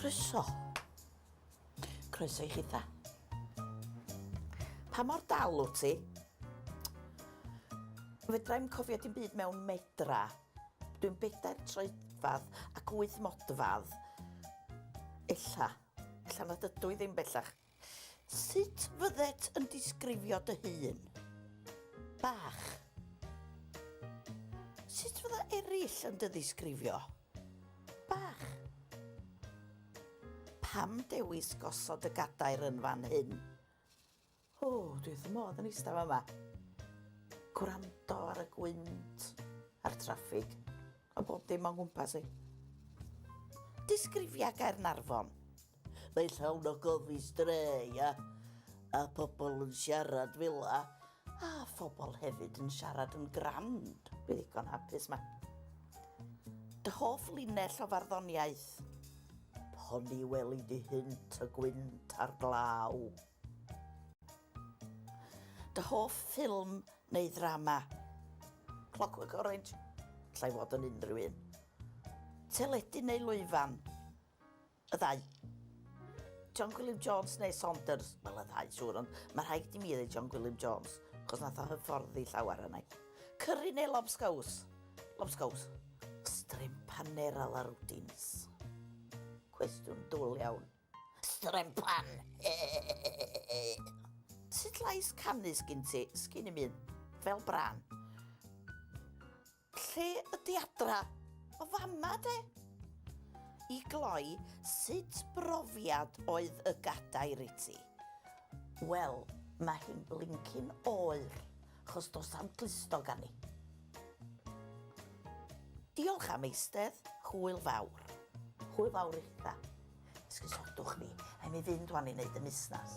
Croeso. Croeso I chitha. Pa mor dal wyt ti? Fedrai'm cofio dim byd mewn medra. Dwi'n 4 troedfadd ac 8 modfadd. Ella nad ydw I ddim bellach. Sut fyddet yn disgrifio dy hun? Bach. Sut fydda eraill yn dy ddisgrifio? Bach. Pam dewis gosod y gadair yn fan hyn? O, dwi wrth modd yn eistedd yma. Gwrando ar y gwynt, a'r traffig, a bob dim o'n gwmpas I. Disgrifia Gaernarfon. Mae llawn o gofis dre, a pobl yn siarad fela, a phobl hefyd yn siarad yn grand. Bydd ddigon hapus ma. Dy hoff linell o farddoniaeth. Poni weli di hynt y gwynt ar glaw. Dy hoff ffilm neu ddrama. Clockwork Orange. Llai fod yn unrhyw un. Teledu neu lwyfan. Y ddau. John Gwilym Jones neu Saunders. Wel, y ddau siŵr, ond mae rhaid I mi ddweud John Gwilym Jones, chos nath o hyfforddi llawer yna. Curry neu lobsgaws? Lobsgaws. Strempan neu ralarwdins? Cwestiwn dwl iawn. Strempan! Sut lais canu sgyn ti? Sgyn I mi? Fel bran. Lle ydi adra? O fama, de? I gloi, sut brofiad oedd y gadair I ti? Wel, mae hi'n blincin oer, chos dos am clusto gan I. Diolch am eistedd, hwyl fawr. Hwyl fawr I chitha. Esgusodwch ni, mae mi fynd wan I wneud y busnes.